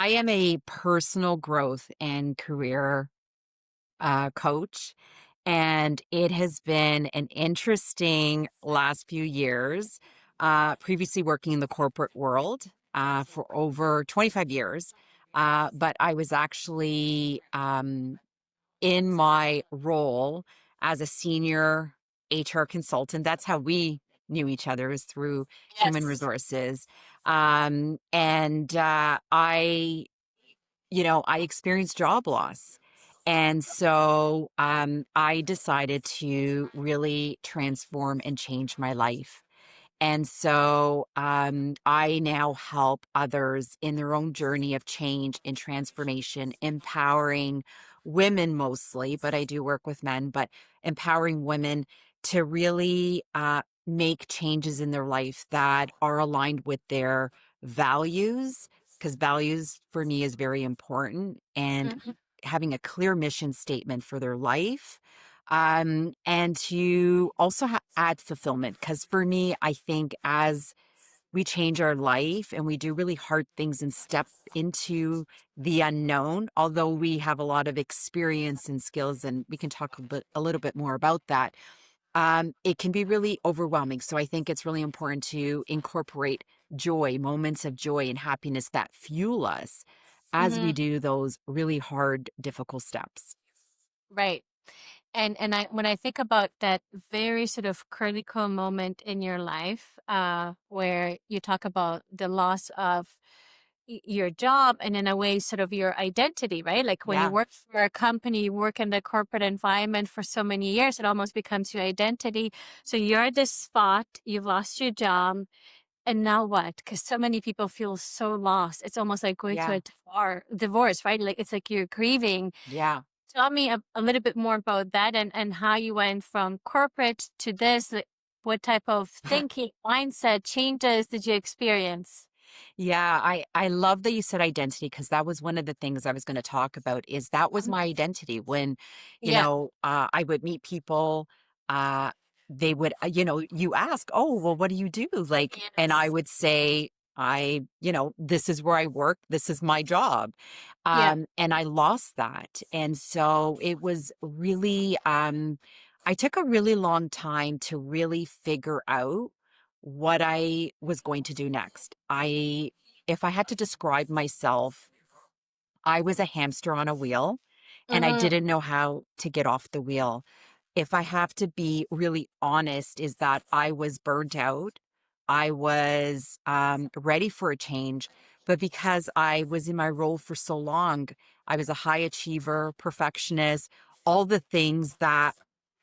I am a personal growth and career coach, and it has been an interesting last few years. Previously working in the corporate world for over 25 years, but I was actually in my role as a senior HR consultant. That's how we knew each other, is through human Yes. resources. And I experienced job loss. And so I decided to really transform and change my life. And so I now help others in their own journey of change and transformation, empowering women mostly, but I do work with men, but empowering women to really make changes in their life that are aligned with their values, because values for me is very important, and Mhm. having a clear mission statement for their life, and to also add fulfillment. Because for me, I think as we change our life and we do really hard things and step into the unknown, although we have a lot of experience and skills, and we can talk a little bit more about that, it can be really overwhelming. So I think it's really important to incorporate joy, moments of joy and happiness that fuel us as we Mhm. do those really hard, difficult steps. Right. And I when I think about that very sort of critical moment in your life, where you talk about the loss of your job and in a way sort of your identity, right? Like when you Yeah. work for a company, you work in the corporate environment for so many years, it almost becomes your identity. So you're at this spot, you've lost your job, and now what? Because so many people feel so lost. It's almost like going to Yeah. a divorce, right? Like it's like you're grieving. Yeah. Tell me a little bit more about that and how you went from corporate to this. Like, what type of thinking, mindset changes did you experience? Yeah, I love that you said identity, because that was one of the things I was going to talk about. Is that was Mhm. my identity when, Yeah. I would meet people. Uh, they would, you ask, oh, well, what do you do? Like, and I Yes. would say, this is where I work. This is my job. Yeah. And I lost that. And so it was really, I took a really long time to really figure out what I was going to do next. If I had to describe myself, I was a hamster on a wheel and I Mhm. didn't know how to get off the wheel. If I have to be really honest, is that I was burnt out. I was ready for a change, but because I was in my role for so long, I was a high achiever, perfectionist, all the things that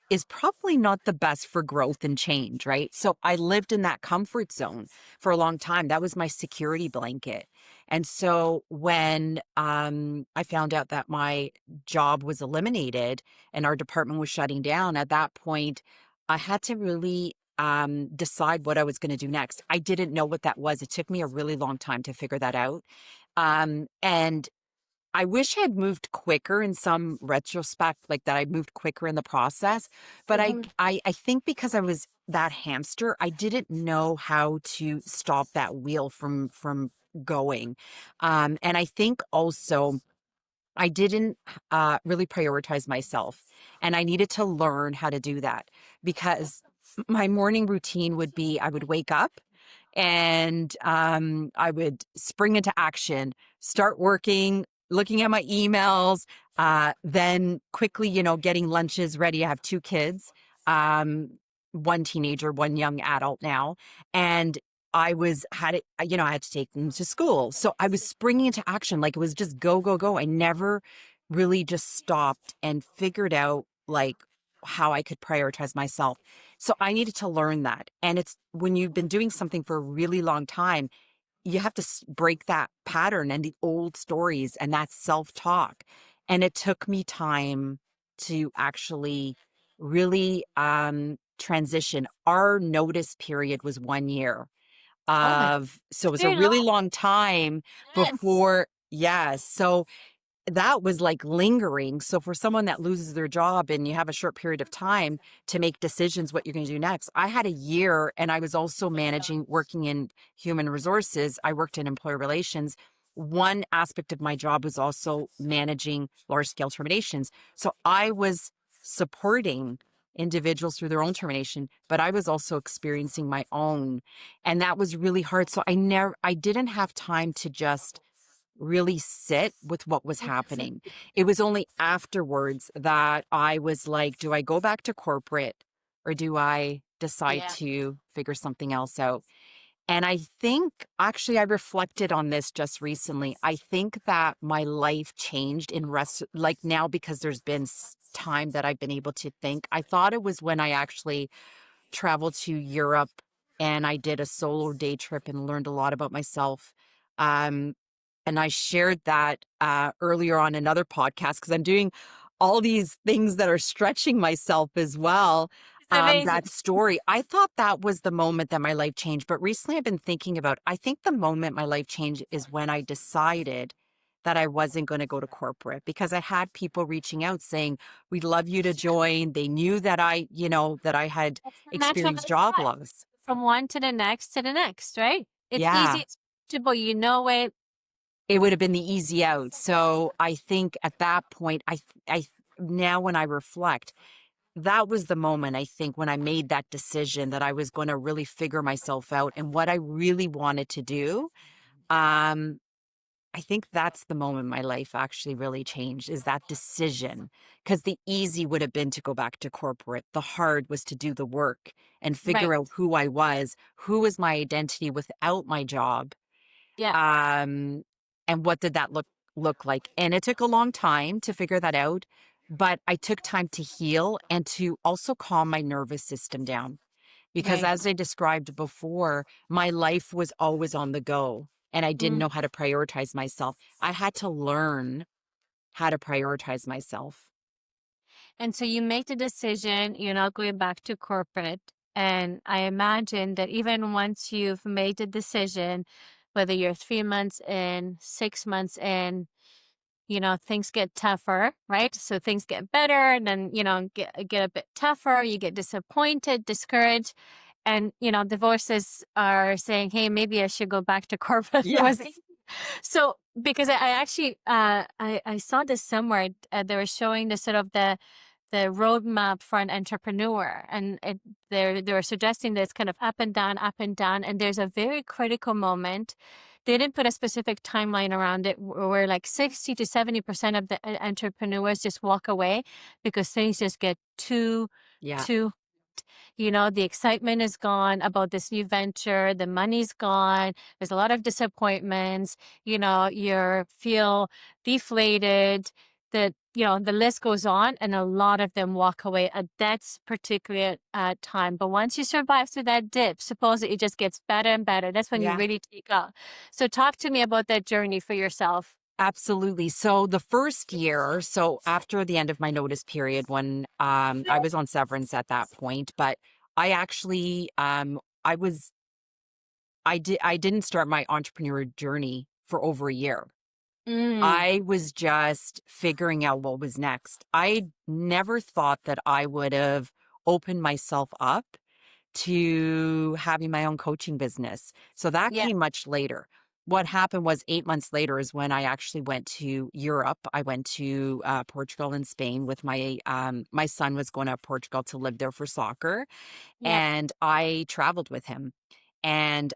is probably not the best for growth and change, right? So I lived in that comfort zone for a long time. That was my security blanket. And so when I found out that my job was eliminated and our department was shutting down, at that point, I had to really decide what I was going to do next. I didn't know what that was. It took me a really long time to figure that out. And I wish I had moved quicker in some retrospect, like that I moved quicker in the process. But I, Mhm. I, I think because I was that hamster, I didn't know how to stop that wheel from going. And I think also I didn't really prioritize myself, and I needed to learn how to do that, because my morning routine would be I would wake up and I would spring into action, start working, looking at my emails, then quickly, getting lunches ready. I have two kids, um, one teenager, one young adult now, and I had to take them to school. So I was springing into action, like it was just go, go, go. I never really just stopped and figured out like how I could prioritize myself. So I needed to learn that. And it's when you've been doing something for a really long time, you have to break that pattern and the old stories and that self talk. And it took me time to actually really transition. Our notice period was 1 year Oh my, so it was a very really long. long time Yes. before. Yes. So that was like lingering. So for someone that loses their job and you have a short period of time to make decisions what you're going to do next. I had a year, and I was also managing, working in human resources. I worked in employee relations. one aspect of my job was also managing large scale terminations. So I was supporting individuals through their own termination, but I was also experiencing my own. And that was really hard. So I didn't have time to just really sit with what was happening. It was only afterwards that I was like, do I go back to corporate or do I decide Yeah. to figure something else out? And I think actually I reflected on this just recently. I think that my life changed in rest like now because there's been time that I've been able to think. I thought it was when I actually traveled to Europe and I did a solo day trip and learned a lot about myself. Um, and I shared that earlier on another podcast because I'm doing all these things that are stretching myself as well. It's amazing. That story, I thought that was the moment that my life changed. But recently I've been thinking about, I think the moment my life changed is when I decided that I wasn't going to go to corporate because I had people reaching out saying, we'd love you to join. They knew that that I had That's the natural experienced job step loss. from one to the next, right? It's easy, Yeah. it's comfortable, you know it. It would have been the easy out. So I think at that point, now when I reflect, that was the moment I think when I made that decision that I was going to really figure myself out and what I really wanted to do. Um, I think that's the moment my life actually really changed is that decision. Because the easy would have been to go back to corporate. The hard was to do the work and Right. figure out who I was, who was my identity without my job. Yeah. Um, and what did that look like? And it took a long time to figure that out, but I took time to heal and to also calm my nervous system down. Because Right. as I described before, my life was always on the go and I didn't Mm. know how to prioritize myself. I had to learn how to prioritize myself. And so you make the decision, you're not going back to corporate. And I imagine that even once you've made the decision, whether you're 3 months in, 6 months in, things get tougher, right? So things get better and then, get a bit tougher. You get disappointed, discouraged. And, the voices are saying, hey, maybe I should go back to corporate. It was Yes. so because I actually I saw this somewhere. They were showing the sort of the roadmap for an entrepreneur, and they were suggesting that it's kind of up and down, and there's a very critical moment. They didn't put a specific timeline around it, where like 60 to 70% of the entrepreneurs just walk away because things just get Yeah. too the excitement is gone about this new venture, the money's gone, there's a lot of disappointments, you feel deflated, that, the list goes on, and a lot of them walk away at that particular time. But once you survive through that dip, suppose it just gets better and better. That's when you Yeah. really take off. So talk to me about that journey for yourself. Absolutely. So the first year, so after the end of my notice period, when I was on severance at that point, but I actually I didn't start my entrepreneur journey for over a year. Mm, I was just figuring out what was next. I never thought that I would have opened myself up to having my own coaching business. So that yeah, came much later. What happened was 8 months later is when I actually went to Europe. I went to Portugal and Spain with my son was going to Portugal to live there for soccer, yeah, and I traveled with him. And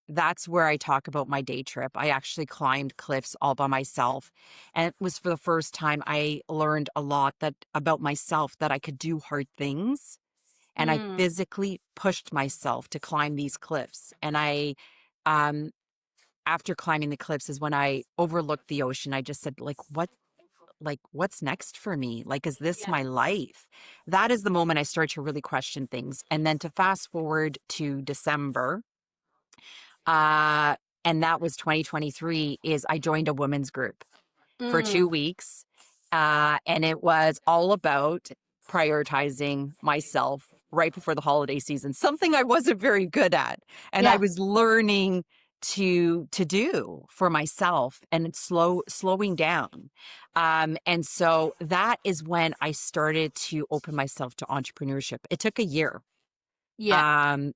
that's where I talk about my day trip. I actually climbed cliffs all by myself. And it was for the first time I learned a lot that about myself that I could do hard things. And I mm, physically pushed myself to climb these cliffs. And um, after climbing the cliffs is when I overlooked the ocean. I just said, what's next for me? Like, is this yeah, my life? That is the moment I start to really question things. And then to fast forward to December, uh, and that was 2023, is I joined a women's group for mm, 2 weeks. And it was all about prioritizing myself right before the holiday season, something I wasn't very good at. And I yeah, was learning to do for myself and it's slowing down. And so that is when I started to open myself to entrepreneurship. It took a year. yeah,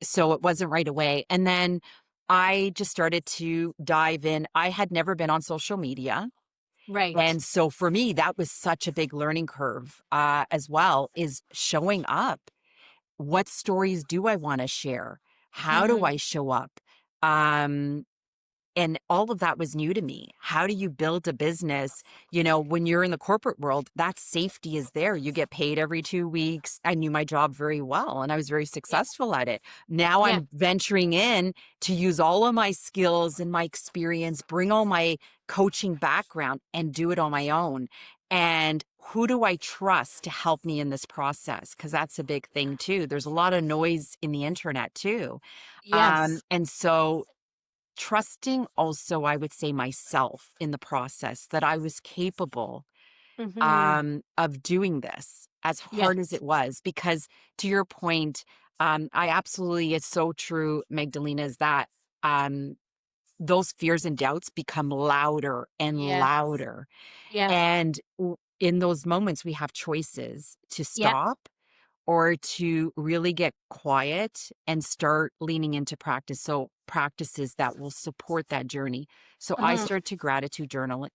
So it wasn't right away. And then I just started to dive in. I had never been on social media. Right. And so for me, that was such a big learning curve as well, is showing up. What stories do I want to share? How do Mhm. I show up? Um, and all of that was new to me. How do you build a business? When you're in the corporate world, that safety is there. You get paid every 2 weeks. I knew my job very well and I was very Yeah. successful at it. Now Yeah. I'm venturing in to use all of my skills and my experience, bring all my coaching background and do it on my own. And who do I trust to help me in this process? Because that's a big thing too. There's a lot of noise in the internet too. Yes. And so trusting also, I would say, myself in the process, that I was capable Mhm. of doing this as hard as Yes. it was. Because to your point, I absolutely, it's so true, Magdalena, is that um, those fears and doubts become louder and Yes. louder. Yeah. And in those moments, we have choices to Yeah. stop or to really get quiet and start leaning into practice. So practices that will support that journey. So I Mhm. started to gratitude journal.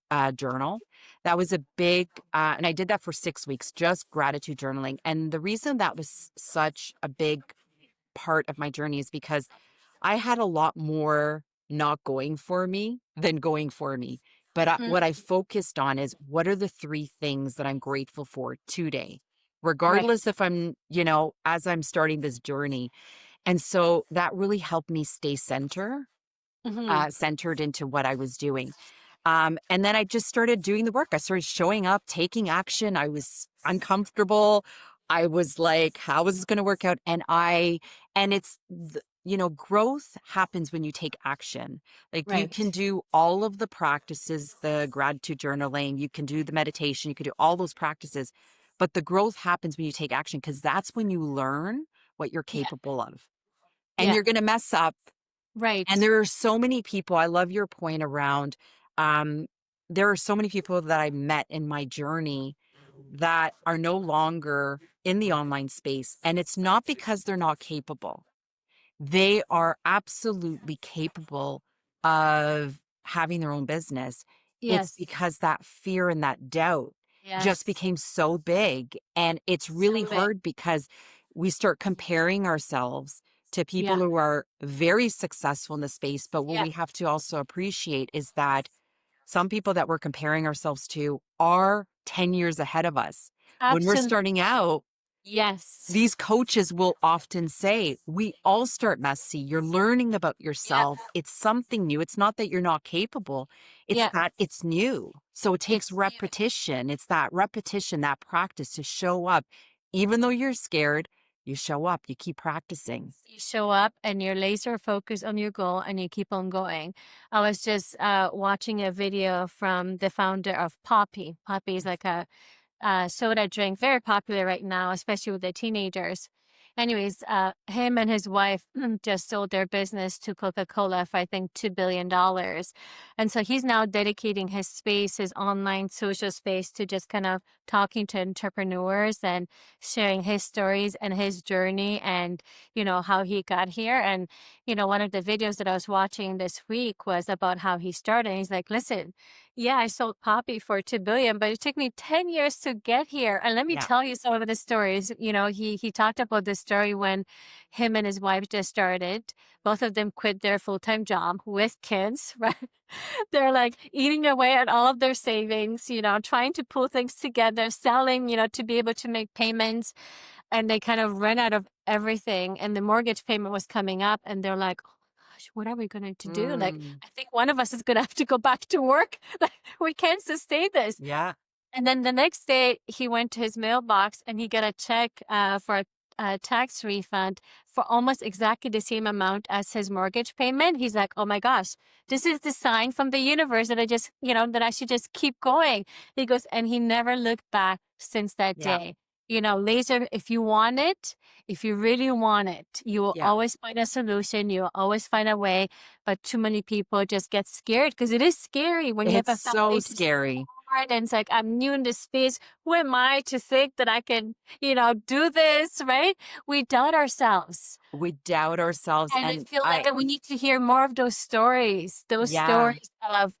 That was a big, and I did that for 6 weeks, just gratitude journaling. And the reason that was such a big part of my journey is because I had a lot more not going for me than going for me. But Mhm. what I focused on is, what are the three things that I'm grateful for today, Right. regardless if as I'm starting this journey. And so that really helped me stay Mhm. centered into what I was doing. And then I just started doing the work. I started showing up, taking action. I was uncomfortable. I was like, how is this going to work out? And growth happens when you take action. Like, you can Right. do all of the practices, the gratitude journaling, you can do the meditation, you can do all those practices, but the growth happens when you take action, because that's when you learn what you're Yeah. capable of. And Yeah. you're going to mess up, and Right. there are so many people, I love your point around, um, there are so many people that I met in my journey that are no longer in the online space. And it's not because they're not capable. They are absolutely capable of having their own business. It's Yes. because that fear and that doubt just Yes. became so big. And it's really So big. hard because we start comparing ourselves to people Yeah. who are very successful in the space. But what Yeah. we have to also appreciate is that some people that we're comparing ourselves to are 10 years ahead of us. When we're Absolutely. starting out, Yes. these coaches will often say, we all start messy. You're learning about Yeah. yourself. It's something new. It's not that you're not capable, it's Yeah. that it's new. So it takes It's new. repetition. It's that repetition, that practice to show up. Even though you're scared, you show up, you keep practicing. You show up and you're laser focused on your goal and you keep on going. I was just watching a video from the founder of Poppy. Poppy is like a soda drink, very popular right now, especially with the teenagers. Anyways, him and his wife just sold their business to Coca-Cola for I think $2 billion, and so he's now dedicating his space, his online social space, to just kind of talking to entrepreneurs and sharing his stories and his journey, and how he got here. And one of the videos that I was watching this week was about how he started. And he's like, "Listen, yeah, I sold Poppy for 2 billion, but it took me 10 years to get here. And let me Yeah. tell you some of the stories." He talked about the story when him and his wife just started. Both of them quit their full-time job with kids, right? They're like eating away at all of their savings, trying to pull things together, selling, to be able to make payments. And they kind of ran out of everything. And the mortgage payment was coming up. And they're like, "Oh my gosh, what are we going to do? Like, Mm, I think one of us is going to have to go back to work. Like, we can't sustain this." yeah. And then the next day, he went to his mailbox and he got a check for a tax refund for almost exactly the same amount as his mortgage payment. He's like, "Oh my gosh, this is the sign from the universe that that I should just keep going." He goes, and he never looked back since that Yeah. day. Laser, if you want it, if you really want it, you will Yeah. always find a solution. You will always find a way. But too many people just get scared because it is scary when you have It's a so foundation so scary. hard, and it's like, I'm new in this space. Who am I to think that I can, do this, right? We doubt ourselves. We doubt ourselves, And I and feel like I that we need to hear more of those yeah. stories of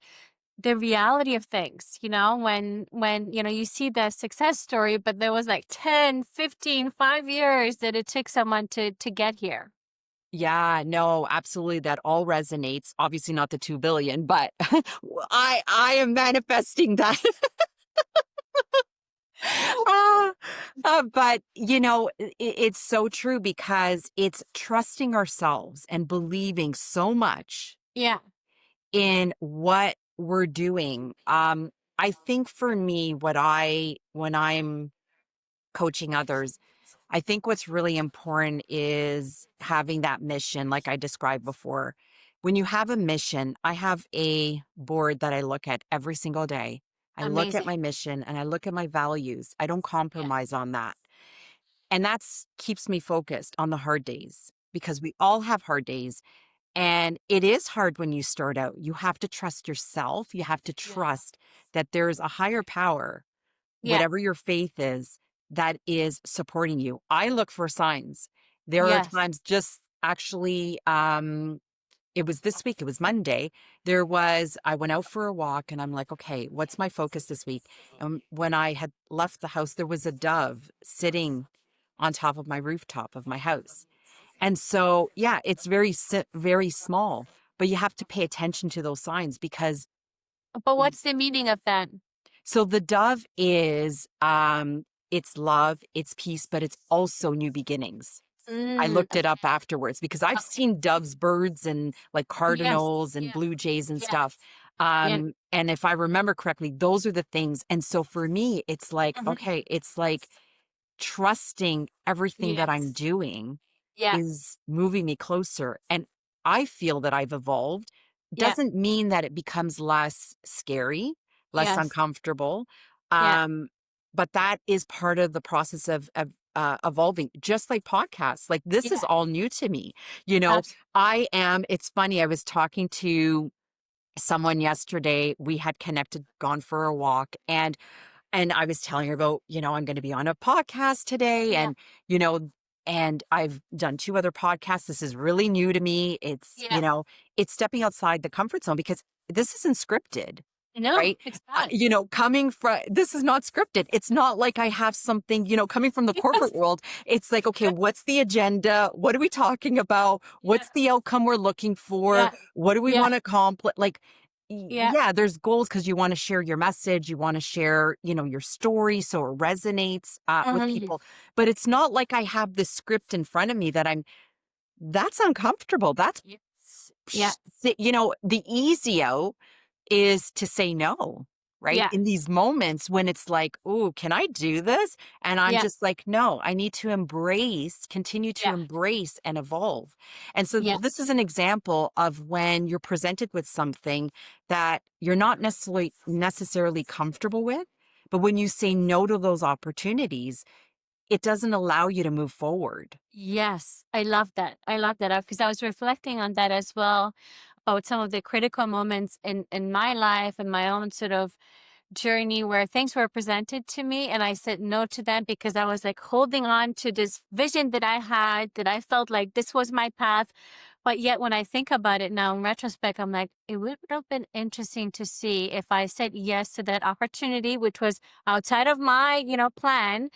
the reality of things, when, you see that success story, but there was like 10, 15, 5 years that it took someone to get here. Yeah, no, absolutely, that all resonates. Obviously not the 2 billion, but I am manifesting that. Ah, but, it's so true because it's trusting ourselves and believing so much Yeah, in what we're doing. I think for me, when I'm coaching others, I think what's really important is having that mission, like I described before. When you have a mission, I have a board that I look at every single day. I look at amazing. my mission and I look at my values. I don't Yeah, compromise on that. And that's keeps me focused on the hard days because we all have hard days. And it is hard when you start out. You have to trust yourself. You have to yeah, trust that there's a higher power, yeah, whatever your faith is, that is supporting you. I look for signs. There are yes. times just actually, it was this week, it was Monday. I went out for a walk and I'm like, okay, what's my focus this week? And when I had left the house, there was a dove sitting on top of my rooftop of my house. And so, yeah, it's very small, but you have to pay attention to those signs because But what's the meaning of that? so the dove is it's love, it's peace, but it's also new beginnings. I looked it Okay. up afterwards because I've Okay. seen doves, birds, and like Yes. cardinals and Yeah. blue jays and Yes. stuff. Yeah. And if I remember correctly, those are the things. And so for me, it's like, Mhm. okay, it's like trusting everything that I'm Yes. doing Yeah. is moving me closer. And I feel that I've evolved. Yeah. Doesn't mean that it becomes less scary, less Yes. uncomfortable. Yeah. Um, but that is part of the process of evolving, just like podcasts. Like this is Yeah. all new to me. You know, Absolutely. it's funny. I was talking to someone yesterday. We had connected, gone for a walk, and I was telling her about, I'm going to be on a podcast today Yeah. you know, and I've done 2 other podcasts. This is really new to me. Yeah. It's stepping outside the comfort zone because this isn't scripted. No, Right? it's not. Coming from this is not scripted. It's not like I have something, coming from the corporate Yes. world. It's like, okay, Yes. what's the agenda? What are we talking about? Yeah. What's the outcome we're looking for? Yeah. What do we Yeah. want to accomplish? Like, Yeah. yeah, there's goals because you want to share your message. You want to share, your story so it resonates with Mhm. people. But it's not like I have this script in front of me that's uncomfortable. Yes. Yeah. The easy out is to say no, right? Yeah. In these moments when it's like, "Ooh, can I do this?" And I'm Yeah. just like, "No, I need to continue to Yeah. embrace and evolve." And so Yeah. this is an example of when you're presented with something that you're not necessarily comfortable with, but when you say no to those opportunities, it doesn't allow you to move forward. Yes, I love that. I love that because I was reflecting on that as well about some of the critical moments in my life and my own sort of journey where things were presented to me and I said no to them because I was like holding on to this vision that I had that I felt like this was my path. But yet when I think about it now in retrospect, I'm like, it would have been interesting to see if I said yes to that opportunity, which was outside of my, plan,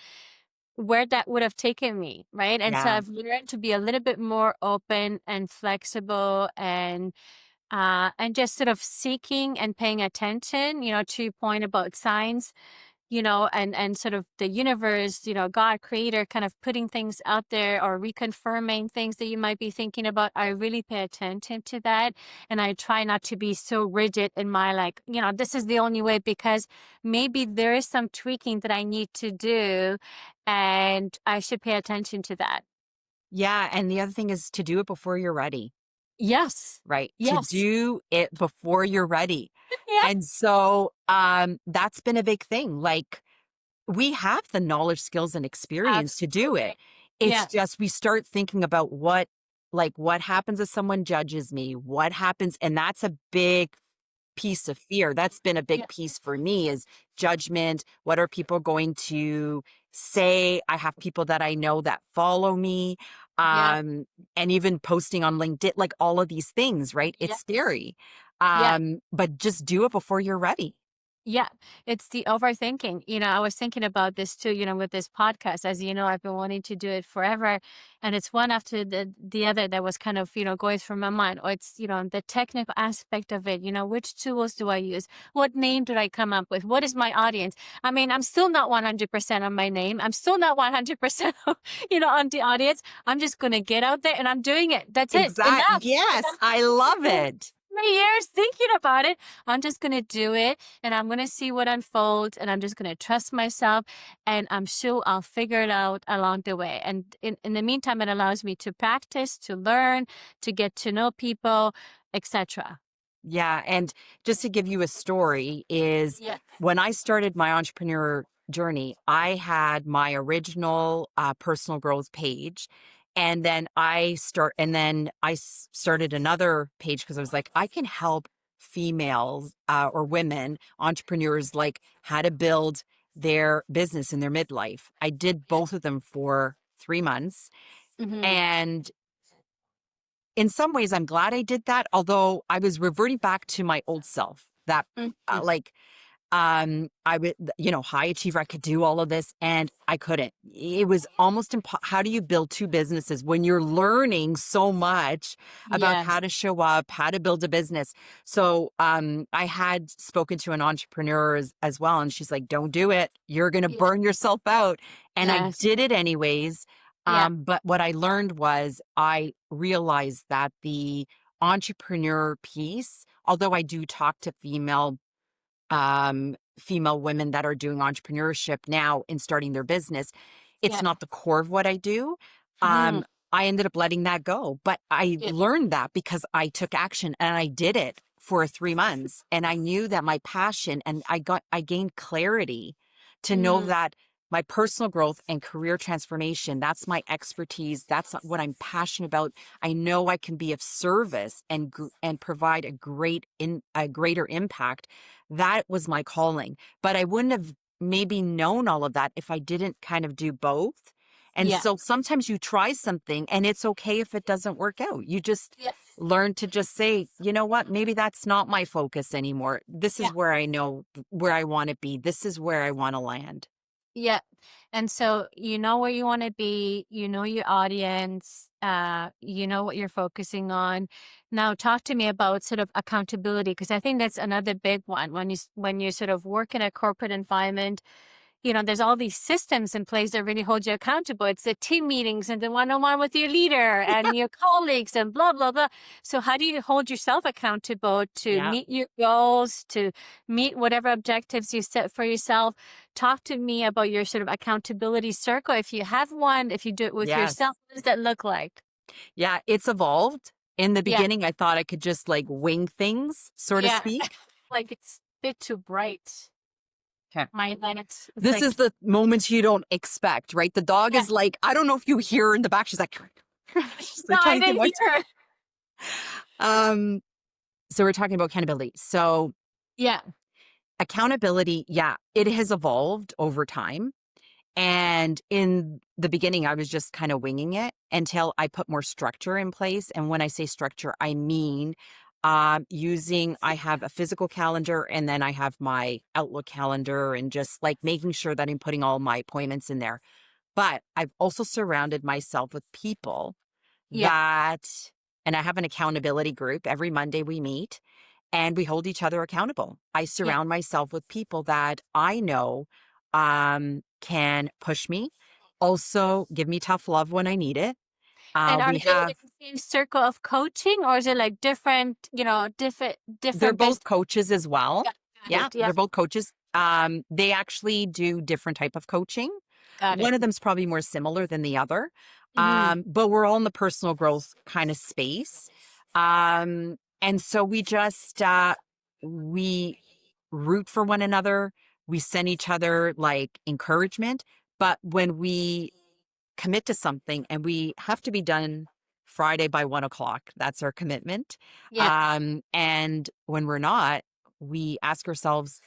where that would have taken me, right? And so Yeah. I've learned to be a little bit more open and flexible and just sort of seeking and paying attention, to your point about signs, and sort of the universe, God creator kind of putting things out there or reconfirming things that you might be thinking about. I really pay attention to that. And I try not to be so rigid in my like, this is the only way because maybe there is some tweaking that I need to do and I should pay attention to that. Yeah, and the other thing is to do it before you're ready. Yes. Right, to Yes. do it before you're ready, Yeah. and so, that's been a big thing, like, we have the knowledge, skills, and experience to do it. Absolutely. It's Yeah. just we start thinking about what happens if someone judges me? What happens and that's a big piece of fear. That's been a Yeah. big piece for me is judgment. What are people going to say? I have people that I know that follow me. Yeah. And even posting on LinkedIn, like all of these things, right? It's Yes. scary. Yeah. But just do it before you're ready. Yeah, it's the overthinking. I was thinking about this too, with this podcast. As you know, I've been wanting to do it forever. And it's one after the other that was kind of, going through my mind. Or it's, the technical aspect of it, which tools do I use? What name did I come up with? What is my audience? I mean, I'm still not 100% on my name. I'm still not 100%, on the audience. I'm just going to get out there and I'm doing it. That's it. Exact. Enough. Yes, I love it. Many years thinking about it. I'm just going to do it and I'm going to see what unfolds and I'm just going to trust myself and I'm sure I'll figure it out along the way. And in the meantime, it allows me to practice, to learn, to get to know people, etc. Yeah, and just to give you a story is Yeah. when I started my entrepreneur journey, I had my original personal growth page, and then started another page because I was like, I can help females or women entrepreneurs like how to build their business in their midlife. I did both of them for 3 months, Mm-hmm. and in some ways, I'm glad I did that, although I was reverting back to my old self that, Mm-hmm. like, I would, high achiever, I could do all of this and I couldn't. It was almost how do you build two businesses when you're learning so much about Yes. how to show up, how to build a business? So, I had spoken to an entrepreneur as well, and she's like, don't do it. You're going to Yeah. burn yourself out. And I Yes. did it anyways. Yeah. But what I learned was I realized that the entrepreneur piece, although I do talk to female women that are doing entrepreneurship now and starting their business, it's Yeah. not the core of what I do. Mm-hmm. I ended up letting that go, but I Yeah. learned that because I took action and I did it for 3 months, and I knew that my passion, and I gained clarity to know Mm-hmm. that my personal growth and career transformation, that's my expertise. That's what I'm passionate about. I know I can be of service and provide a greater impact. That was my calling, but I wouldn't have maybe known all of that if I didn't kind of do both. And Yeah. so sometimes you try something and it's okay if it doesn't work out. You just Yeah. learn to just say, you know what, maybe that's not my focus anymore. This is Yeah. where I know where I want to be. This is where I want to land. Yeah. And so you know where you want to be, you know your audience, you know what you're focusing on. Now talk to me about sort of accountability because I think that's another big one when you sort of work in a corporate environment. There's all these systems in place that really hold you accountable. It's the team meetings and the one-on-one with your leader and your colleagues and blah, blah, blah. So how do you hold yourself accountable to Yeah. meet your goals, to meet whatever objectives you set for yourself? Talk to me about your sort of accountability circle. If you have one, if you do it with Yes. yourself, what does that look like? Yeah. It's evolved. In the Yeah. beginning, I thought I could just like wing things, so to Yeah. speak. Like it's a bit too bright. Okay. My lights. It's This like, is the moments you don't expect, right? The dog yeah. is like, I don't know if you hear her in the back. She's like, she's No, like I trying to get didn't what. hear. So we're talking about accountability. So Yeah. accountability, yeah, it has evolved over time. And in the beginning, I was just kind of winging it until I put more structure in place. And when I say structure, I mean I have a physical calendar and then I have my Outlook calendar and just like making sure that I'm putting all my appointments in there. But I've also surrounded myself with people Yeah. that, and I have an accountability group. Every Monday we meet and we hold each other accountable. I Yeah. surround myself with people that I know can push me, also give me tough love when I need it. And are We they in have, the same circle of coaching or is it like different, they're different both business? coaches as well. Got Yeah, it. Yeah. they're both coaches. They actually do different type of coaching. Got One it. of them's probably more similar than the other. Mhm. But we're all in the personal growth kind of space. And so we root for one another. We send each other like encouragement. But when we commit to something and we have to be done Friday by 1 o'clock, that's our commitment. Yeah. And when we're not, we ask ourselves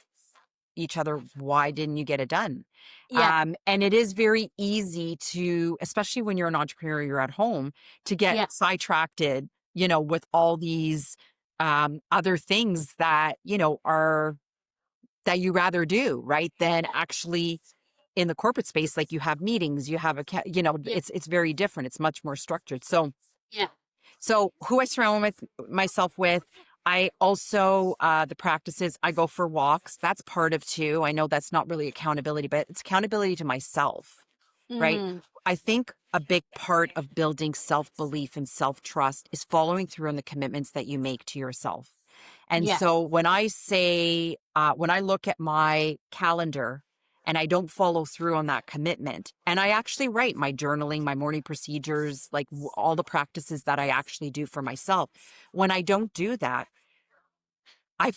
each other, why didn't you get it done? Yeah. And it is very easy to, especially when you're an entrepreneur, you're at home, to get Yeah. sidetracked, with all these other things that, are that you rather do, right? Than actually in the corporate space, like you have meetings, you have Yeah. it's very different. It's much more structured. Yeah. So who I surround myself with, I also the practices, I go for walks. That's part of too. I know that's not really accountability, but it's accountability to myself, right? Mm. I think a big part of building self-belief and self-trust is following through on the commitments that you make to yourself. And Yeah. so when I look at my calendar and I don't follow through on that commitment, and I actually write my journaling, my morning procedures, like all the practices that I actually do for myself. When I don't do that, I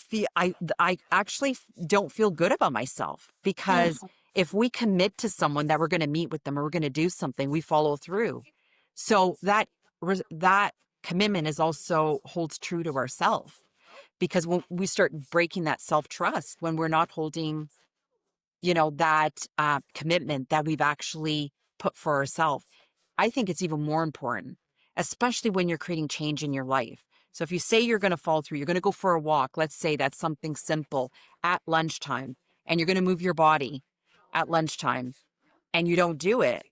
actually don't feel good about myself, because Mm. if we commit to someone that we're going to meet with them or we're going to do something, we follow through. So that commitment is also holds true to ourselves, because when we start breaking that self trust, when we're not holding, that commitment that we've actually put for ourselves, I think it's even more important, especially when you're creating change in your life. So if you say you're going to follow through, you're going to go for a walk, let's say that's something simple at lunchtime, and you're going to move your body at lunchtime, and you don't do it,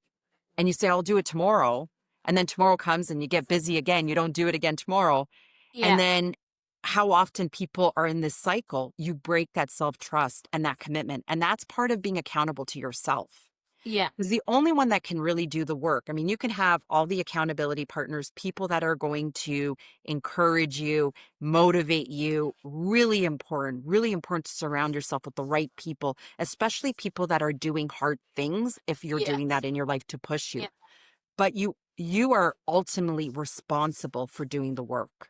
and you say, I'll do it tomorrow. And then tomorrow comes and you get busy again. You don't do it again tomorrow. And Yeah. then how often people are in this cycle, you break that self trust and that commitment. And that's part of being accountable to yourself. Yeah. Because the only one that can really do the work, I mean, you can have all the accountability partners, people that are going to encourage you, motivate you. Really important to surround yourself with the right people, especially people that are doing hard things if you're doing that Yes. in your life to push you. Yeah. But you are ultimately responsible for doing the work.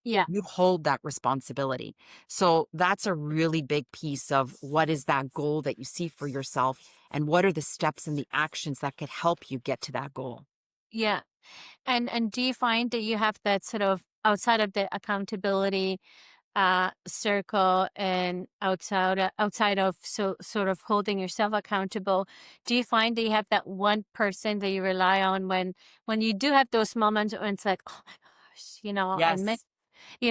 Yeah. You hold that responsibility. So that's a really big piece of what is that goal that you see for yourself, and what are the steps and the actions that could help you get to that goal. Yeah. And do you find that you have that sort of outside of the accountability circle and outside of sort of holding yourself accountable, do you find that you have that one person that you rely on when you do have those moments when it's like, oh my gosh, Yes.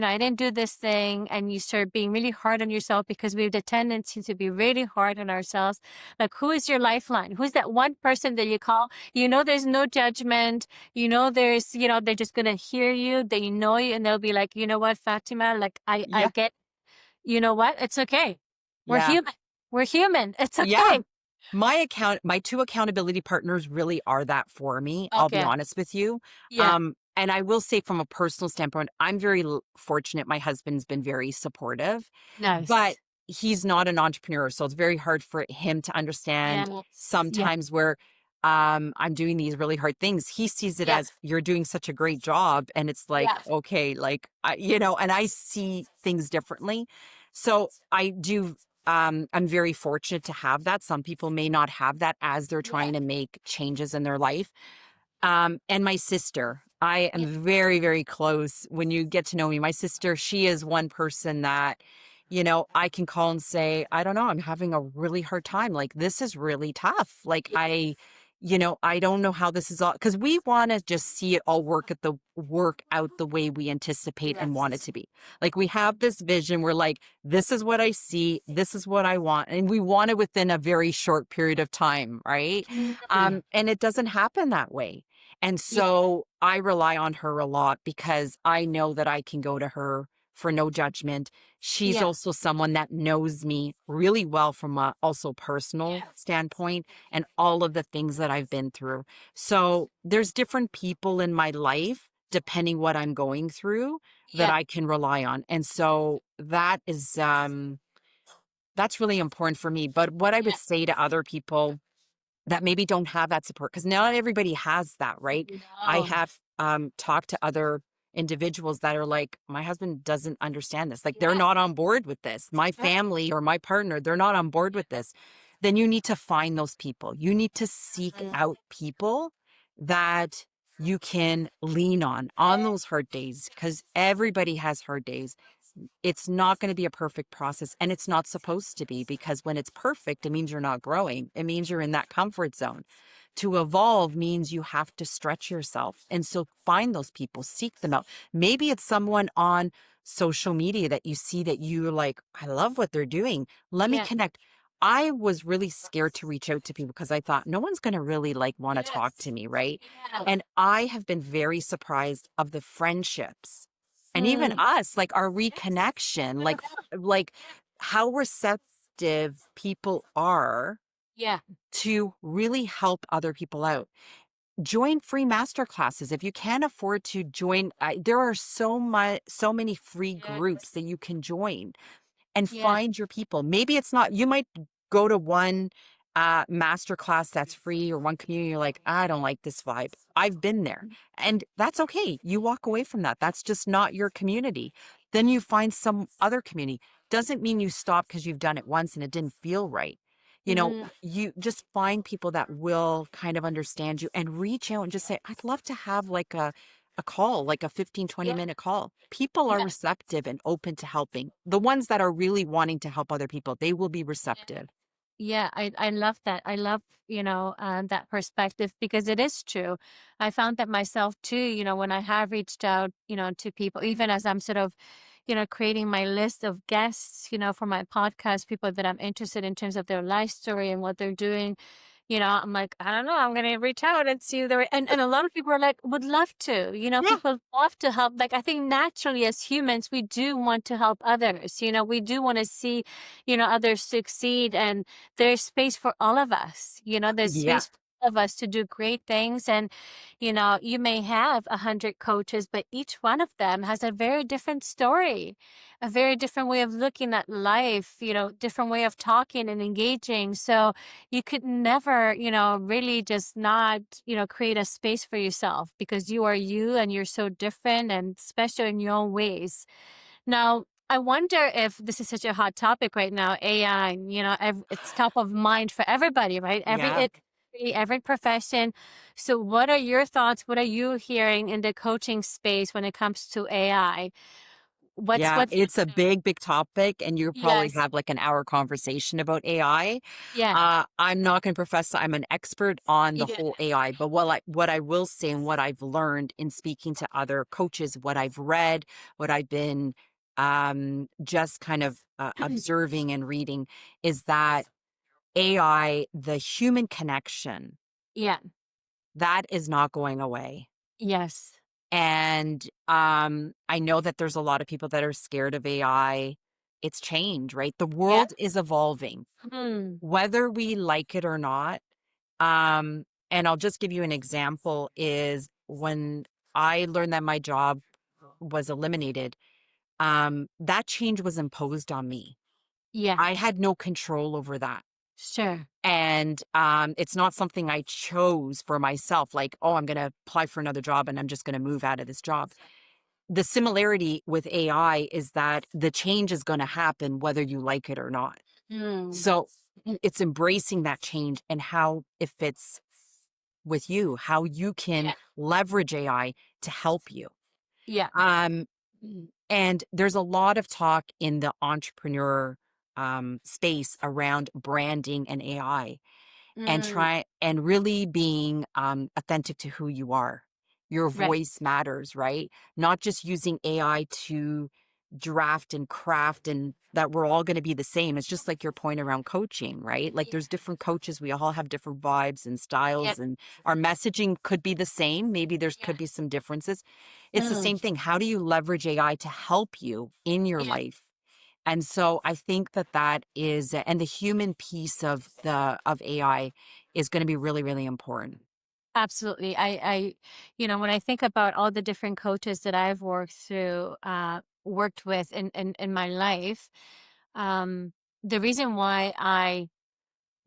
I didn't do this thing, and you start being really hard on yourself because we have the tendency to be really hard on ourselves. Like, who is your lifeline? Who's that one person that you call? There's no judgment. They're just gonna hear you. They know you, and they'll be like, you know what, Fatima? Like, I Yeah. get. You know what? It's okay. We're Yeah. human. We're human. It's Yeah. okay. My two accountability partners really are that for me. I'll be Okay. honest with you. Yeah. And I will say from a personal standpoint, I'm very fortunate. My husband's been very supportive, but Nice. he's not an entrepreneur. So it's very hard for him to understand Yes. Yeah. sometimes where I'm doing these really hard things. He sees it Yeah. as, you're doing such a great job. And it's like, Yeah. okay, like, and I see things differently. So I do I'm very fortunate to have that. Some people may not have that as they're Yeah. trying to make changes in their life. And my sister, I am Yeah. very, very close. When you get to know me, my sister, she is one person that, I can call and say, I don't know, I'm having a really hard time. Like, this is really tough. Like, Yeah. I don't know how this is all, because we want to just see it all work out the way we anticipate and want it Yes. to be. Like, we have this vision. We're like, this is what I see. This is what I want. And we want it within a very short period of time. Right. Mm. And it doesn't happen that way. And Yeah. so I rely on her a lot, because I know that I can go to her for no judgment. She's Yeah. also someone that knows me really well from a also personal Yes. standpoint, and all of the things that I've been through. So there's different people in my life, depending what I'm going through, that Yeah. I can rely on. And so that's really important for me. But what I would Yeah. say to other people that maybe don't have that support, because not everybody has that, right? I No. have talked to other individuals that are like, my husband doesn't understand this. Like, they're Yeah. not on board with this. My Yeah. family or my partner, they're not on board with this. Then you need to find those people. You need to seek Mm. out people that you can lean on those hard days, because everybody has hard days. It's not going to be a perfect process, and it's not supposed to be, because when it's perfect, it means you're not growing. It means you're in that comfort zone. To evolve means you have to stretch yourself. And so find those people, seek them out. Maybe it's someone on social media that you see that you're like, I love what they're doing. Let me Yeah. connect. I was really scared to reach out to people because I thought no one's going to really like want to talk Yes. to me, right? Yeah. And I have been very surprised of the friendships and even Mm. us, like our Yes. reconnection, Without. like how receptive people are Yeah. to really help other people out. Join free master classes if you can't afford to join. There are so many free groups Yes. that you can join and Yeah. find your people. Maybe it's not, you might go to one master class that's free or one community. You're like, I don't like this vibe. I've been there. And that's okay. You walk away from that. That's just not your community. Then you find some other community. Doesn't mean you stop because you've done it once and it didn't feel right. Mm. You just find people that will kind of understand you and reach out and just say, I'd love to have like a call, like a 15, 20 Yeah. minute call. People are Yeah. receptive and open to helping. The ones that are really wanting to help other people, they will be receptive. Yeah, I love that. I love, that perspective because it is true. I found that myself too, when I have reached out, to people, even as I'm sort of, creating my list of guests, for my podcast, people that I'm interested in terms of their life story and what they're doing. I'm like, I don't know, I'm gonna reach out and see their and a lot of people are like, would love to, Yeah. people love to help. Like I think naturally as humans, we do want to help others. We do want to see, others succeed and there's space for all of us. There's Yeah. space for all of us to do great things. And, you may have 100 coaches, but each one of them has a very different story, a very different way of looking at life, different way of talking and engaging. So you could never, really just not, create a space for yourself because you are you and you're so different and special in your own ways. Now, I wonder if this is such a hot topic right now, AI, it's top of mind for everybody, right? Yeah. Every profession. So what are your thoughts? What are you hearing in the coaching space when it comes to AI? Yeah, What's it's a big, big topic, and you probably yes. have like an hour conversation about AI. Yeah. I'm not going to profess I'm an expert on the Yeah. whole AI, but what I will say and what I've learned in speaking to other coaches, what I've read, what I've been just kind of observing and reading is that AI, the human connection, Yeah. that is not going away. Yes. And, I know that there's a lot of people that are scared of AI. It's change, right? The Yeah. world is evolving, Hmm. whether we like it or not. And I'll just give you an example is when I learned that my job was eliminated, that change was imposed on me. Yeah. I had no control over that. Sure. And, it's not something I chose for myself, like, "Oh, I'm gonna apply for another job and I'm just gonna move out of this job." The similarity with AI is that the change is gonna happen whether you like it or not. Hmm. So, it's embracing that change and how it fits with you, how you can Yeah. leverage AI to help you. Yeah. Um, and there's a lot of talk in the entrepreneur, space around branding and AI. And Mm. try and really being, authentic to who you are. Your Right. voice matters, right? Not just using AI to draft and craft and that we're all gonna be the same. It's just like your point around coaching, right? Like, there's different coaches, we all have different vibes and Yeah. styles, and our messaging could be the same, maybe there's Yeah. could be some differences. It's the Mm. same thing, how do you leverage AI to help you in your Yeah. life? And so I think that that is and the human piece of AI is gonna be really, really important. Absolutely. When I think about all the different coaches that I've worked with in my life, um, the reason why I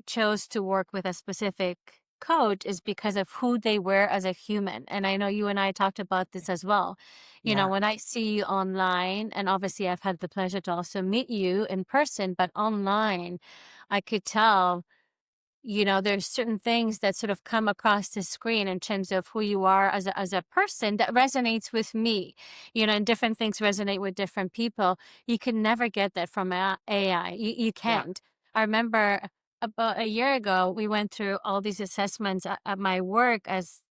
chose to work with a specific coach is because of who they were as a human. And I know you and I talked about this as well. Yeah. When I see you online, and obviously I've had the pleasure to also meet you in person, but online, I could tell. there's certain things that sort of come across the screen in terms of who you are as a person that resonates with me, and different things resonate with different people. You can never get that from AI. You Yeah. can't. I remember about a year ago, we went through all these assessments at my work as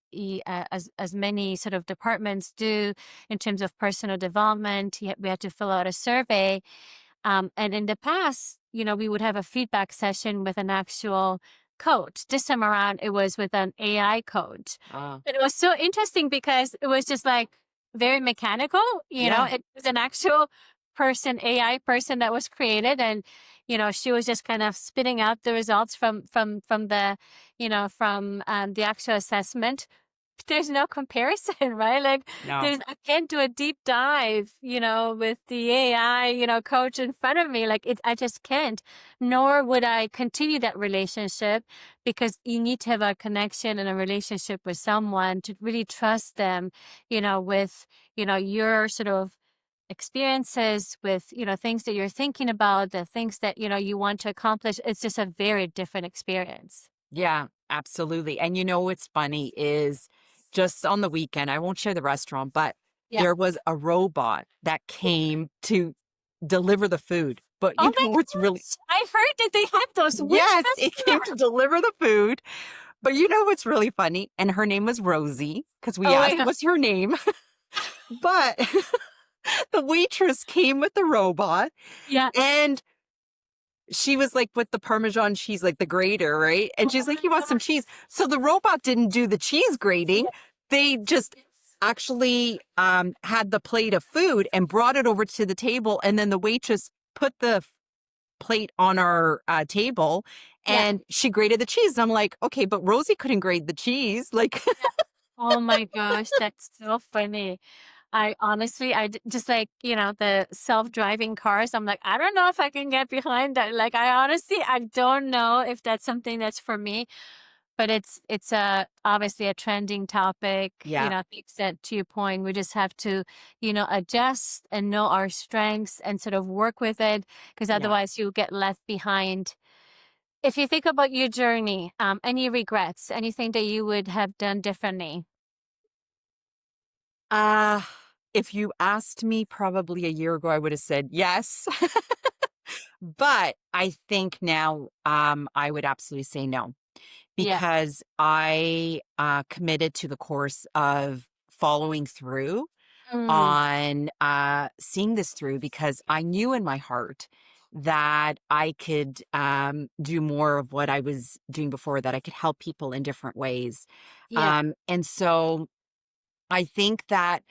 many sort of departments do in terms of personal development. We had to fill out a survey, and in the past, we would have a feedback session with an actual coach. This time around, it was with an AI coach. Uh, And it was so interesting because it was just like very mechanical, yeah. it was an actual person, AI person that was created. And, she was just kind of spitting out the results from the actual assessment. There's no comparison, right? Like No. I can't do a deep dive, with the AI, coach in front of me. Like I just can't, nor would I continue that relationship because you need to have a connection and a relationship with someone to really trust them, with, your sort of experiences with, things that you're thinking about, the things that, you want to accomplish. It's just a very different experience. Yeah, absolutely. And you know what's funny is just on the weekend, I won't share the restaurant, but Yeah. there was a robot that came to deliver the food. But you Oh know my what's really gosh. I heard that they have those witch yes, it came to festivals. deliver the food. But you know what's really funny? And her name was Rosie because we Oh my asked god. what's her name. But the waitress came with the robot Yeah. and she was like with the Parmesan cheese, like the grater, right? And Oh she's like, my you want some god. cheese? So the robot didn't do the cheese grating. Yeah. They just actually had the plate of food and brought it over to the table. And then the waitress put the plate on our table Yeah. and she grated the cheese. And I'm like, okay, but Rosie couldn't grate the cheese. Like, Yeah. Oh my gosh, that's so funny. I honestly, just like, the self-driving cars. I'm like, I don't know if I can get behind that. Like, I don't know if that's something that's for me, but it's obviously a trending topic, yeah, things that to your point, we just have to, adjust and know our strengths and sort of work with it because yeah. otherwise you'll get left behind. If you think about your journey, any regrets, anything that you would have done differently? Uh, if you asked me probably a year ago, I would have said yes. But I think now I would absolutely say no Yeah. because I committed to the course of following through Mm, on seeing this through because I knew in my heart that I could do more of what I was doing before, that I could help people in different ways. yeah. And so I think that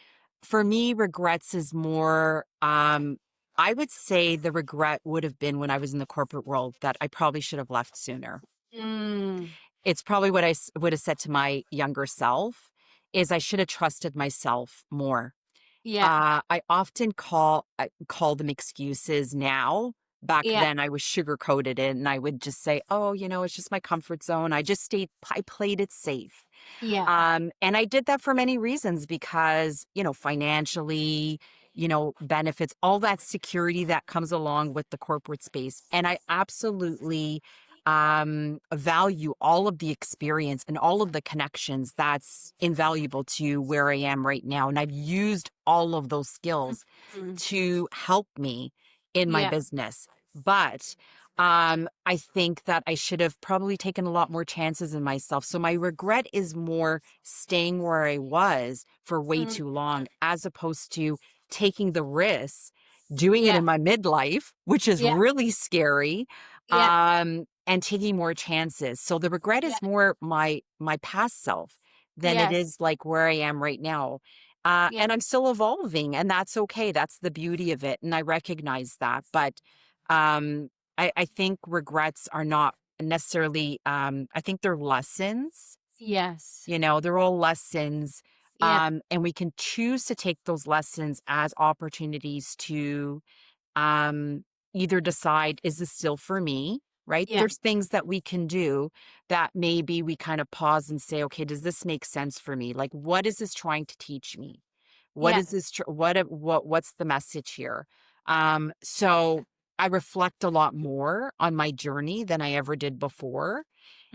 for me, regrets is more, I would say the regret would have been when I was in the corporate world that I probably should have left sooner. Mm, It's probably what I would have said to my younger self is I should have trusted myself more. yeah. I often call them excuses now. Back Yeah. then, I was sugar coated it, and I would just say, "Oh, it's just my comfort zone." I played it safe. Yeah. And I did that for many reasons because, financially, benefits, all that security that comes along with the corporate space. And I absolutely value all of the experience and all of the connections that's invaluable to where I am right now. And I've used all of those skills Mm, to help me in my yeah. business. But I think that I should have probably taken a lot more chances in myself. So my regret is more staying where I was for way Mm, too long, as opposed to taking the risks, doing it yeah. in my midlife, which is Yeah. really scary, Yeah. and taking more chances. So the regret Yeah. is more my past self than it Yes. is like where I am right now. Yeah. And I'm still evolving, and that's okay. That's the beauty of it. And I recognize that. But um, I think regrets are not necessarily, I think they're lessons, Yes. they're all lessons. Yeah. And we can choose to take those lessons as opportunities to um, either decide, is this still for me? Right? Yeah. There's things that we can do that maybe we kind of pause and say, okay, does this make sense for me? Like, what is this trying to teach me? What Yeah. is this? What's the message here? So I reflect a lot more on my journey than I ever did before.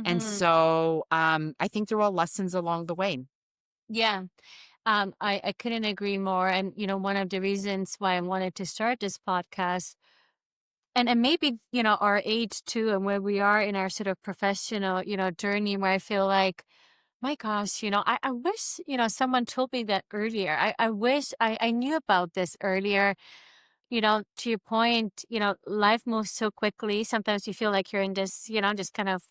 And Hmm. so, I think they're all lessons along the way. Yeah. I couldn't agree more. And, one of the reasons why I wanted to start this podcast, and maybe, our age too, and where we are in our sort of professional, journey, where I feel like, my gosh, I wish, someone told me that earlier. I wish I knew about this earlier. To your point, life moves so quickly. Sometimes you feel like you're in this, just kind of,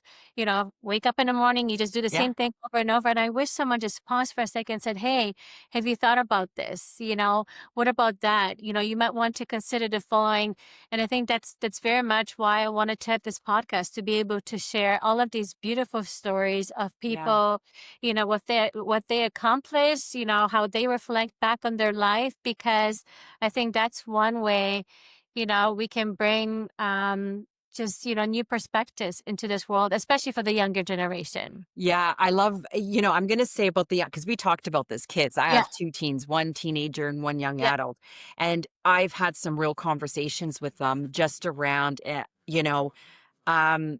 wake up in the morning, you just do the Yeah. same thing over and over. And I wish someone just paused for a second and said, hey, have you thought about this? What about that? You might want to consider the following. And I think that's very much why I wanted to have this podcast, to be able to share all of these beautiful stories of Yeah. people, what they accomplished, how they reflect back on their life, because I think that's one way, we can bring just, new perspectives into this world, especially for the younger generation. Yeah, I love, I'm going to say about because we talked about this kids. I Yeah. have two teens, one teenager and one young Yeah. adult. And I've had some real conversations with them just around, um,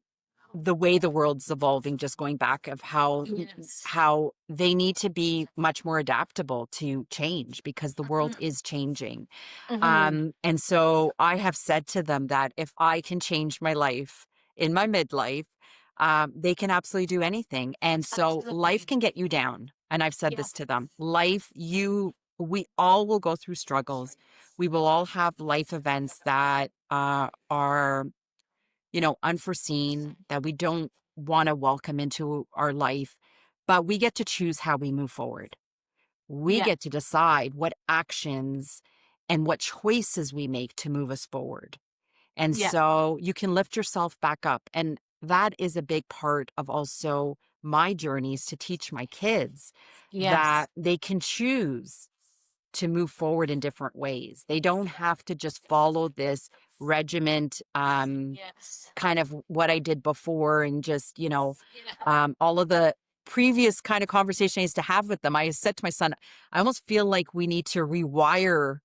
the way the world's evolving, just going back of Yes. how they need to be much more adaptable to change because the world Hmm. is changing. Hmm. And so I have said to them that if I can change my life in my midlife, they can absolutely do anything. And so life Absolutely. can get you down. And I've said Yeah. this to them. We all will go through struggles. We will all have life events that are, unforeseen, that we don't want to welcome into our life, but we get to choose how we move forward. We Yeah. get to decide what actions and what choices we make to move us forward. And Yeah. so you can lift yourself back up. And that is a big part of also my journeys to teach my kids Yes. that they can choose to move forward in different ways. They don't have to just follow this regiment, Yes. kind of what I did before and just, Yeah. all of the previous kind of conversation I used to have with them. I said to my son, I almost feel like we need to rewire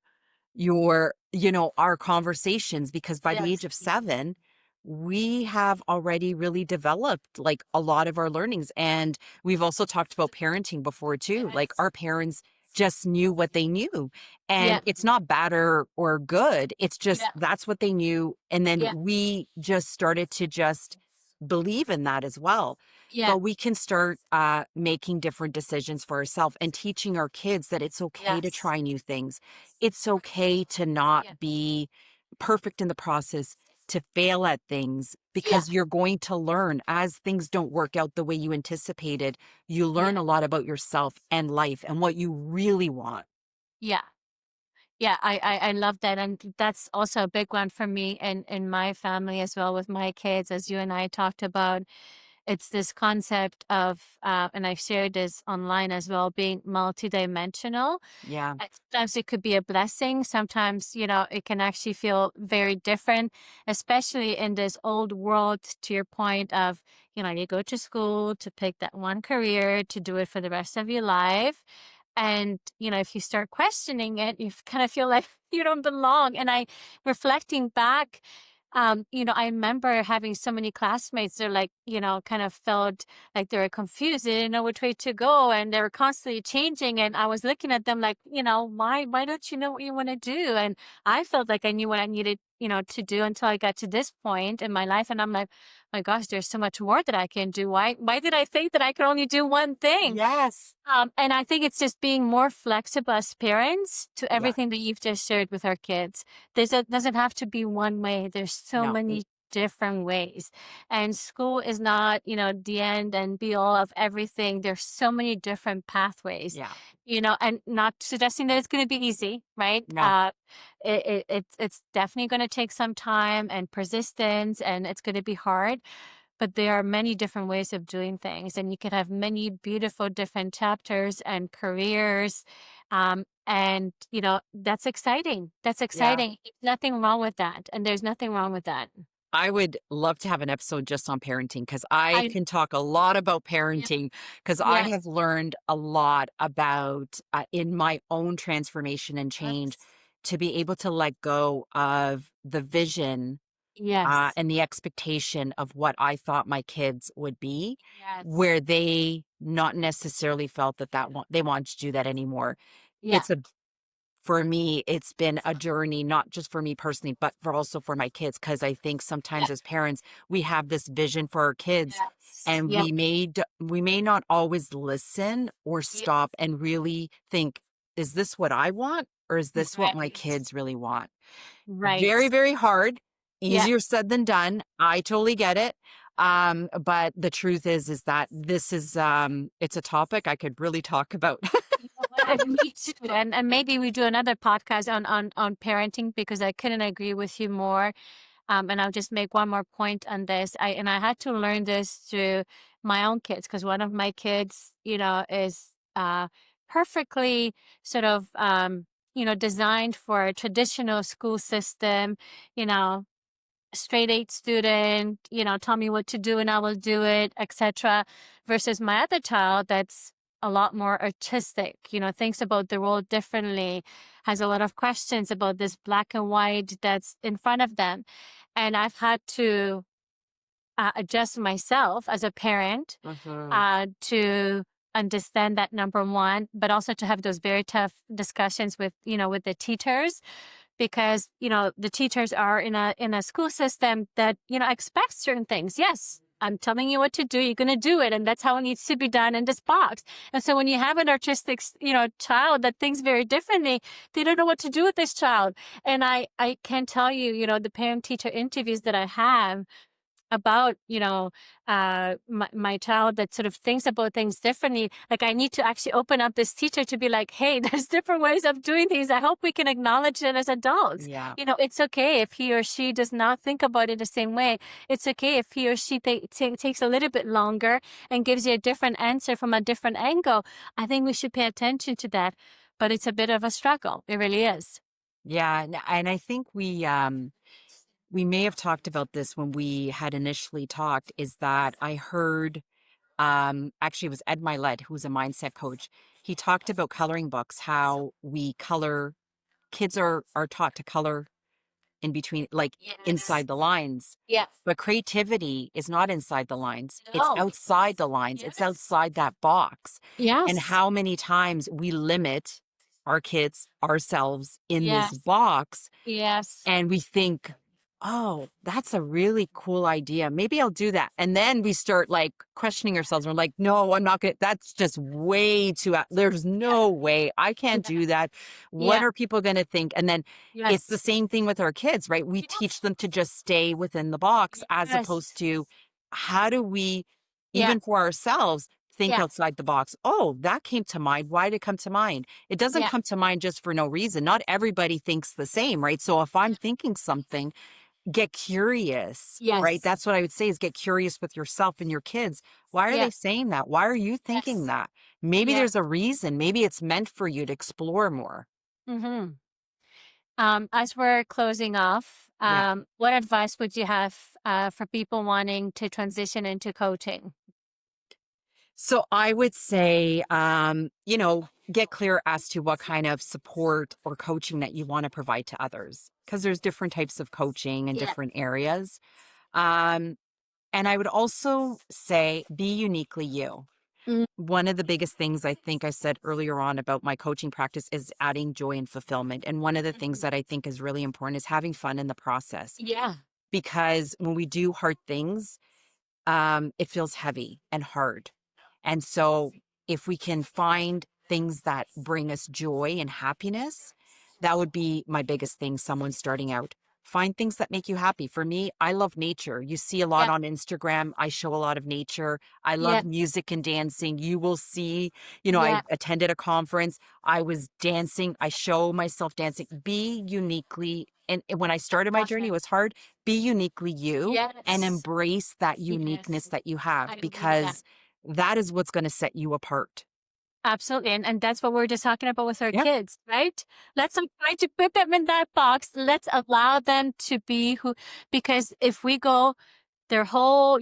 our conversations because by the Yes. age of 7, we have already really developed like a lot of our learnings. And we've also talked about parenting before too. Like Yes. our parents just knew what they knew. And Yeah. it's not bad or good. It's just Yeah. that's what they knew. And then Yeah. we just started to just believe in that as well. Yeah. But we can start making different decisions for ourselves and teaching our kids that it's okay to Yes. try new things. It's okay to not Yeah. be perfect in the process, to fail at things Yeah. because you're going to learn as things don't work out the way you anticipated. You Yeah. learn a lot about yourself and life and what you really want. Yeah. Yeah, I love that. And that's also a big one for me and in my family as well, with my kids, as you and I talked about. It's this concept of, and I've shared this online as well, being multidimensional. Yeah. And sometimes it could be a blessing. Sometimes, it can actually feel very different, especially in this old world, to your point of, you go to school to pick that one career, to do it for the rest of your life. And, if you start questioning it, you kind of feel like you don't belong. And reflecting back, I remember having so many classmates, they're like, kind of felt like they were confused. They didn't know which way to go. And they were constantly changing. And I was looking at them like, why don't you know what you want to do? And I felt like I knew what I needed, to do until I got to this point in my life. And I'm like, my gosh, there's so much more that I can do. Why did I think that I could only do one thing? Yes. And I think it's just being more flexible as parents to Yeah. everything that you've just shared with our kids. Doesn't have to be one way. There's so No. many different ways. And school is not, the end and be all of everything. There's so many different pathways, Yeah. and not suggesting that it's going to be easy, right? No. It's definitely going to take some time and persistence, and it's going to be hard, but there are many different ways of doing things, and you can have many beautiful different chapters and careers. And that's exciting. That's Yeah. exciting. Nothing wrong with that. And there's nothing wrong with that. I would love to have an episode just on parenting because I I can talk a lot about Yeah. parenting because I Yes. have learned a lot about in my own transformation and change Yes. to be able to let go of the vision Yes. and the expectation of what I thought my kids would be, Yes. where they not necessarily felt that they wanted to do that anymore. Yeah. It's a For me, it's been a journey, not just for me personally, but for also for my kids. Because I think Yeah. sometimes as parents, we have this vision for our kids, Yes. and Yeah. we may not always listen or Yeah. stop and really think, is this what I want, or is this what my Right. kids really want? Very, Right. very hard. Yeah. Easier said than done. I totally get it. But the truth is that this is it's a topic I could really talk about. You know what? And me too. And maybe we do another podcast on parenting, because I couldn't agree with you more. And I'll just make one more point on this. I had to learn this through my own kids, because one of my kids, is perfectly sort of designed for a traditional school system, you know, straight A student, tell me what to do and I will do it, etc. Versus my other child that's a lot more artistic, thinks about the world differently, has a lot of questions about this black and white that's in front of them. And I've had to adjust myself as a parent Mhm. to understand that, number one, but also to have those very tough discussions with the teachers, because the teachers are in a school system that expects certain things. Yes, I'm telling you what to do, you're going to do it, and that's how it needs to be done in this box. And so when you have an artistic child that thinks very differently, they don't know what to do with this child. And I can tell you, the parent teacher interviews that I have about my child that sort of thinks about things differently, like, I need to actually open up this teacher to be like, hey, there's different ways of doing things. I hope we can acknowledge it as adults. Yeah. It's okay if he or she does not think about it the same way. It's okay if he or she takes a little bit longer and gives you a different answer from a different angle. I think we should pay attention to that, but it's a bit of a struggle. It really is. Yeah, and I think we may have talked about this when we had initially talked, is that I heard actually it was Ed Milet, who's a mindset coach. He talked about coloring books, how we color kids are taught to color in between, like Yes. inside the lines. Yeah. But creativity is not inside the lines. It's No. outside the lines. It's Yes. outside that box. And Yes. how many times we limit our kids, ourselves in this Yes. box, Yes. and we think, oh, that's a really cool idea. Maybe I'll do that. And then we start like questioning ourselves. We're like, no, I'm not going to, that's just way too, there's Yeah. no way I can't Yeah. do that. What Yeah. are people going to think? And then it's the Yes. same thing with our kids, right? We teach Yes. them to just stay within the box, as opposed Yes. to how do we, Yeah. even for ourselves, think Yeah. outside the box. Oh, that came to mind. Why did it come to mind? It doesn't Yeah. come to mind just for no reason. Not everybody thinks the same, right? So if I'm thinking something, get curious, right? Yes. That's what I would say, is get curious with yourself and your kids. Why are Yeah. they saying that? Why are you thinking Yes. that? Maybe Yeah. there's a reason. Maybe it's meant for you to explore more. Mm-hmm. As we're closing off, Yeah. what advice would you have for people wanting to transition into coaching? So I would say, get clear as to what kind of support or coaching that you want to provide to others, because there's different types of coaching in Yeah. different areas. Um, and I would also say, be uniquely you. Mm. One of the biggest things I think I said earlier on about my coaching practice is adding joy and fulfillment. And one of the things Mhm. that I think is really important is having fun in the process. Yeah. Because when we do hard things, it feels heavy and hard. And so if we can find things that bring us joy and happiness, that would be my biggest thing. Someone starting out, find things that make you happy. For me, I love nature. You see a lot Yeah. on Instagram. I show a lot of nature. I Yeah. love music and dancing. You will see, I Yeah. attended a conference. I was dancing. I show myself dancing. Be uniquely. And when I started my Love journey, it it. was hard. Be uniquely you and Yes. embrace that uniqueness Yes. that you have, I love that. because that is what's going to set you apart. Absolutely. And that's what we're just talking about with our Yeah. kids, right? Let's not try to put them in that box. Let's allow them to be who, because if we go their whole,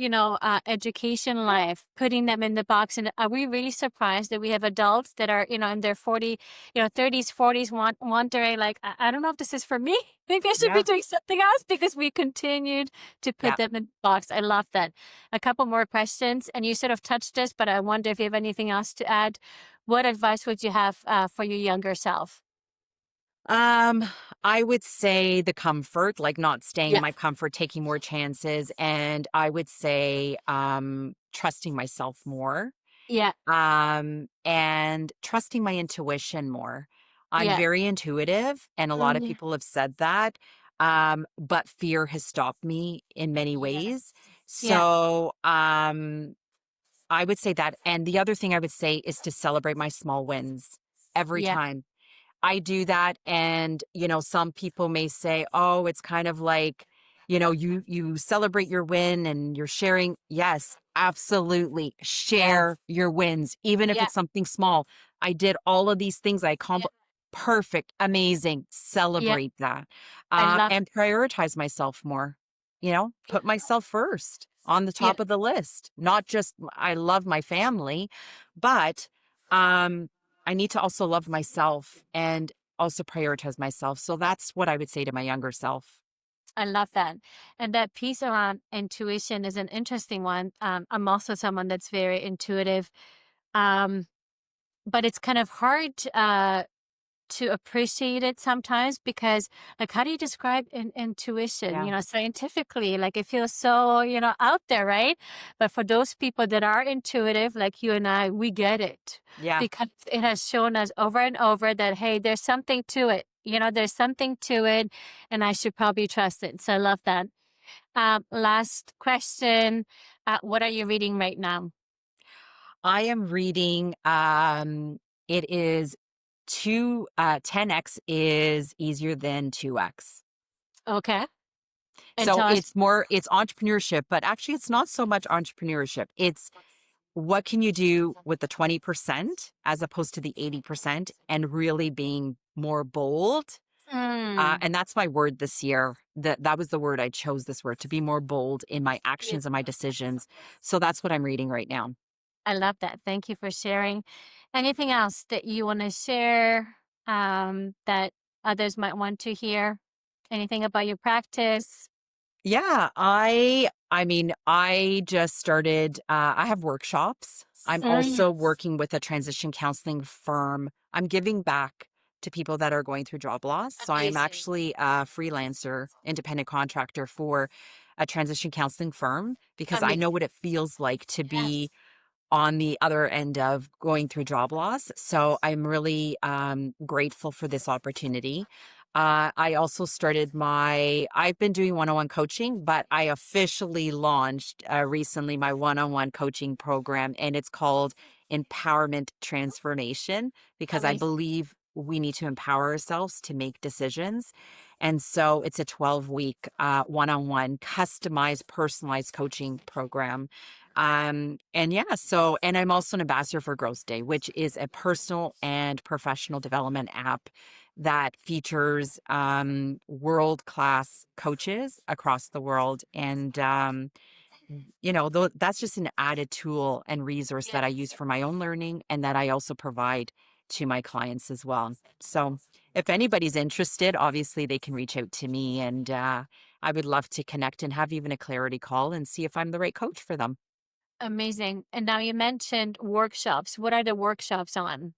education life, putting them in the box. And are we really surprised that we have adults that are, in their 30s, 40s, wondering, like, I don't know if this is for me. Maybe I should be Yeah. doing something else because we continued to put Yeah. them in the box. I love that. A couple more questions, and you sort of touched this, but I wonder if you have anything else to add. What advice would you have for your younger self? Um, I would say the comfort, like not staying in Yeah. my comfort, taking more chances, and I would say trusting myself more. Yeah. And trusting my intuition more. I'm Yeah. very intuitive, and a lot of Mhm. people have said that, but fear has stopped me in many ways. Yes. Yeah. So, I would say that, and the other thing I would say is to celebrate my small wins every Yeah. time. I do that, and, some people may say, "Oh, it's kind of like, you celebrate your win and you're sharing." Yes, absolutely. Yeah. Share your wins, even if Yeah. it's something small. I did all of these things I Yeah. accomplished. Perfect, amazing. Yeah. Celebrate that, I love and prioritize myself more. Put myself first on the yeah. top of the list. Not just I love my family, but um I need to also love myself and also prioritize myself. So that's what I would say to my younger self. I love that. And that piece around intuition is an interesting one. I'm also someone that's very intuitive. Um, but it's kind of hard to appreciate it sometimes because, like, how do you describe intuition, Yeah. scientifically? Like, it feels so, out there, right? But for those people that are intuitive, like you and I, we get it Yeah. because it has shown us over and over that, hey, there's something to it. There's something to it, and I should probably trust it. So I love that. Last question. What are you reading right now? I am reading it is 10x is easier than 2x. Okay. And So tell us. it's entrepreneurship, but actually it's not so much entrepreneurship. It's what can you do with the 20% as opposed to the 80% and really being more bold. Mm, And that's my word this year. That was the word I chose this word to be more bold in my yeah. actions and my decisions. So that's what I'm reading right now. I love that. Thank you for sharing. Anything else that you want to share that others might want to hear? Anything about your practice? Yeah, I mean, I just started I have workshops. I'm Mm, also working with a transition counseling firm. I'm giving back to people that are going through job loss. So I am amazing. actually a freelancer, independent contractor for a transition counseling firm because I know Amazing. what it feels like to be Yes. on the other end of going through job loss. So I'm really grateful for this opportunity. I also started I've been doing one on one coaching, but I officially launched recently my one on one coaching program, and it's called Empowerment Transformation because I Amazing. believe we need to empower ourselves to make decisions. And so it's a 12-week one on one customized, personalized coaching program. And yeah, and I'm also an ambassador for Growth Day, which is a personal and professional development app that features world-class coaches across the world. And that's just an added tool and resource that I use Yes. for my own learning and that I also provide to my clients as well. So if anybody's interested, obviously they can reach out to me, and I would love to connect and have even a clarity call and see if I'm the right coach for them. Amazing. And now you mentioned workshops. What are the workshops on?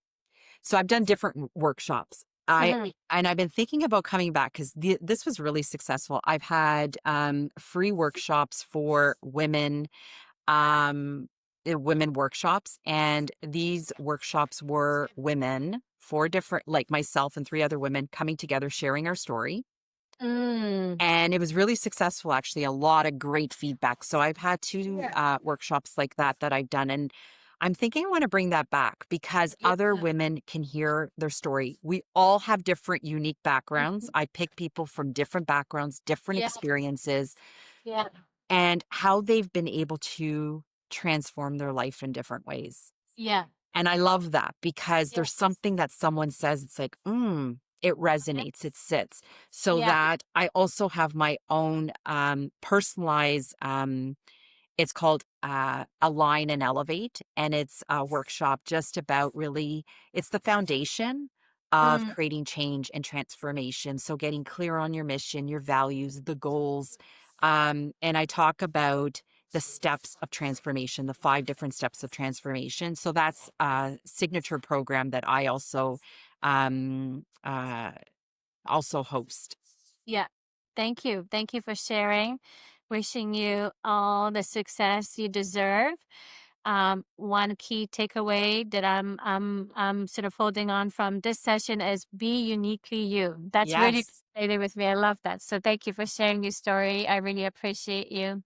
So I've done different workshops. I Mhm. and I've been thinking about coming back because this was really successful. I've had free workshops for women, women workshops, and these workshops were women, four different, like myself and three other women coming together, sharing our story. Mm. And it was really successful, actually, a lot of great feedback. So I've had two Yeah. workshops like that I've done. And I'm thinking I want to bring that back because Yeah. other women can hear their story. We all have different, unique backgrounds. Mhm. I pick people from different backgrounds, different Yeah. experiences, Yeah. and how they've been able to transform their life in different ways. Yeah. And I love that because there's Yes. something that someone says, it's like, it Okay. resonates, it sits. So Yeah. that I also have my own, personalized, it's called, Align and Elevate, and it's a workshop just about really it's the foundation of Mm, creating change and transformation, so getting clear on your mission, your values, the goals, and I talk about the steps of transformation, the 5 different steps of transformation, so that's a signature program that I also host. yeah. Thank you. Thank you for sharing. Wishing you all the success you deserve. One key takeaway that I'm sort of holding on from this session is be uniquely you. That's really Yes. resonated with me. I love that. So thank you for sharing your story. I really appreciate you.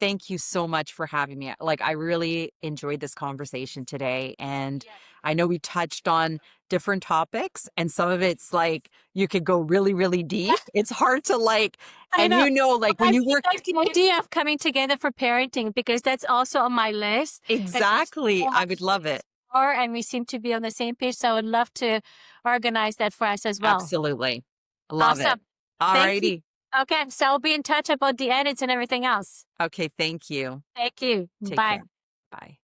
Thank you so much for having me. Like, I really enjoyed this conversation today, and Yeah. I know we touched on different topics, and some of it's like you could go really, really deep. It's hard to like, I and know. Well, like I when you really work like the idea of coming together for parenting because that's also on my list. And there's exactly, so I much would to love it. explore, and we seem to be on the same page. So I would love to organize that for us as well. Absolutely. Love it. Awesome. Thank you. Alrighty. Okay, so I'll be in touch about the edits and everything else. Okay, thank you. Thank you. Take Bye. care. Bye.